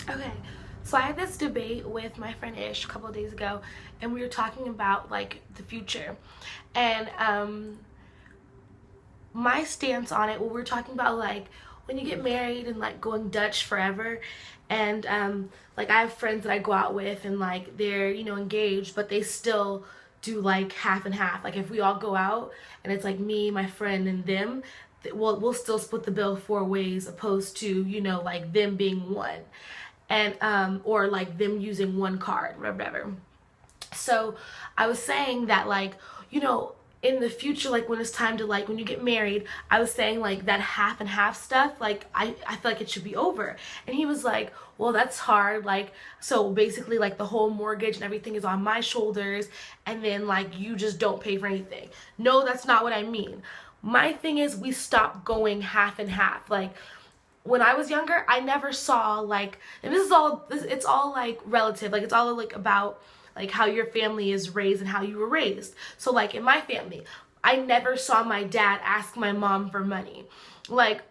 Okay, so I had this debate with my friend Ish a couple of days ago, and we were talking about like the future, and my stance on it. Well, we were talking about like when you get married and like going Dutch forever, and like I have friends that I go out with, and like they're engaged, but they still do like half and half. Like if we all go out and it's like me, my friend, and them, we'll still split the bill 4 ways, opposed to like them being one, and or like them using one card, whatever. So I was saying that like in the future, like when it's time to like when you get married, I was saying like that half and half stuff, like I feel like it should be over. And he was like, well, that's hard, like so basically like the whole mortgage and everything is on my shoulders, and then like you just don't pay for anything. No, that's not what I mean. My thing is we stop going half and half. Like when I was younger, I never saw like, and it's all like relative, like it's all like about like how your family is raised and how you were raised. So like in my family, I never saw my dad ask my mom for money. Like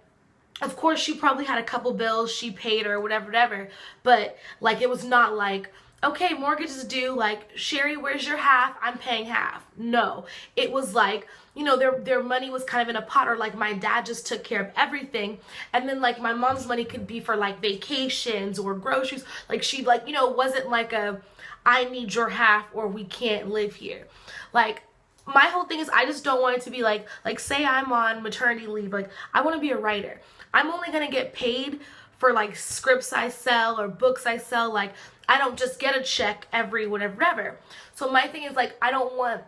of course she probably had a couple bills she paid or whatever, but like it was not like, okay, mortgage is due, like Sherry, where's your half? I'm paying half. No, it was like their money was kind of in a pot, or like my dad just took care of everything, and then like my mom's money could be for like vacations or groceries. Like she like wasn't like a I need your half or we can't live here. Like my whole thing is I just don't want it to be like say I'm on maternity leave, like I want to be a writer. I'm only going to get paid for like scripts I sell or books I sell. Like I don't just get a check every whatever. So my thing is like I don't want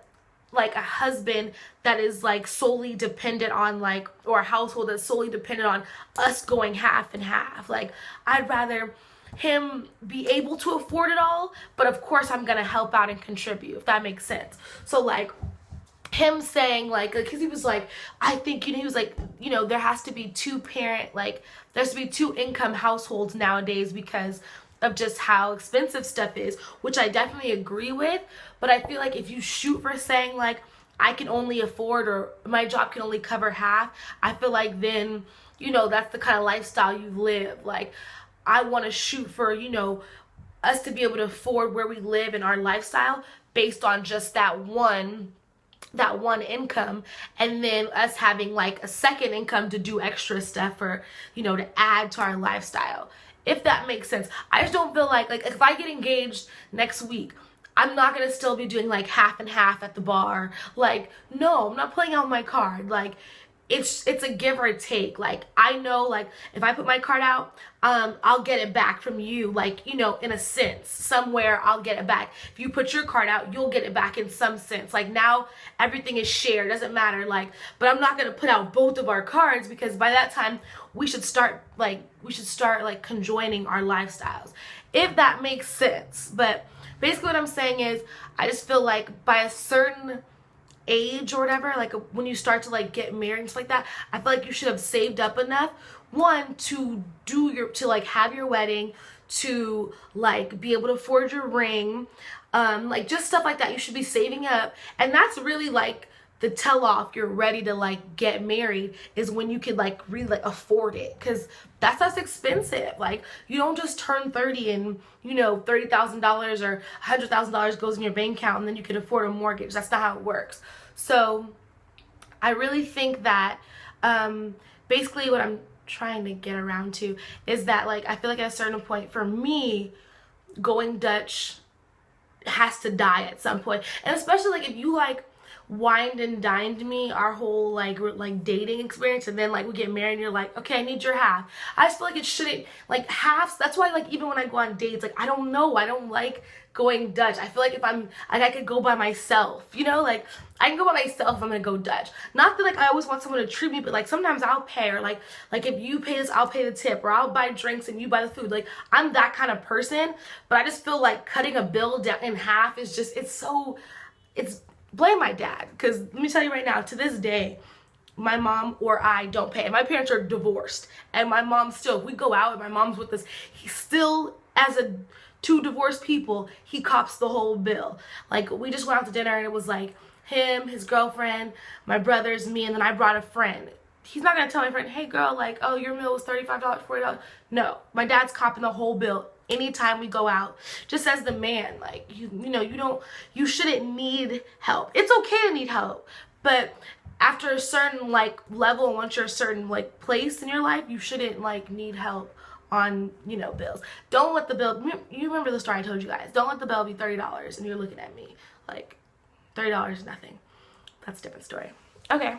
like a husband that is like solely dependent on like, or a household that's solely dependent on us going half and half. Like I'd rather him be able to afford it all, but of course I'm gonna help out and contribute, if that makes sense. So like him saying like because he was like, I think he was like, there has to be two parent, like there has to be two income households nowadays because of just how expensive stuff is, which I definitely agree with. But I feel like if you shoot for saying like I can only afford, or my job can only cover half, I feel like then that's the kind of lifestyle you live. Like I want to shoot for us to be able to afford where we live and our lifestyle based on just that one income, and then us having like a second income to do extra stuff for to add to our lifestyle, if that makes sense. I just don't feel like if I get engaged next week, I'm not gonna still be doing like half and half at the bar. Like no, I'm not playing out my card. Like it's a give or take. Like I know like if I put my card out, I'll get it back from you, like in a sense somewhere I'll get it back. If you put your card out, you'll get it back in some sense. Like now everything is shared, doesn't matter. Like but I'm not going to put out both of our cards, because by that time we should start like conjoining our lifestyles, if that makes sense. But basically what I'm saying is I just feel like by a certain age or whatever, like when you start to like get married and stuff like that, I feel like you should have saved up enough, one, to like have your wedding, to like be able to afford your ring, like just stuff like that. You should be saving up, and that's really like the tell off you're ready to like get married, is when you could like really like afford it, because that's expensive. Like you don't just turn 30 and $30,000 or $100,000 goes in your bank account and then you can afford a mortgage. That's not how it works. So I really think that basically what I'm trying to get around to is that like I feel like at a certain point for me, going Dutch has to die at some point. And especially like if you like wined and dined me our whole like dating experience, and then like we get married and you're like, okay, I need your half. I just feel like it shouldn't, like halves. That's why like even when I go on dates, like I don't know, I don't like going Dutch. I feel like if I'm like I could go by myself, like I can go by myself if I'm gonna go Dutch. Not that like I always want someone to treat me, but like sometimes I'll pay, or like if you pay this, I'll pay the tip, or I'll buy drinks and you buy the food. Like I'm that kind of person. But I just feel like cutting a bill down in half is just, it's blame my dad, because let me tell you right now, to this day my mom or I don't pay. And my parents are divorced, and my mom still, if we go out and my mom's with us, he still, as a two divorced people, he cops the whole bill. Like we just went out to dinner and it was like him, his girlfriend, my brothers, me, and then I brought a friend. He's not gonna tell my friend, hey girl, like, oh, your meal was $35, $40. No, my dad's copping the whole bill anytime we go out, just as the man, like, you know, you shouldn't need help. It's okay to need help, but after a certain like level, once you're a certain like place in your life, you shouldn't like need help on, you know, bills. Don't let the bill, you remember the story I told you guys, don't let the bill be $30 and you're looking at me like $30 is nothing. That's a different story. Okay.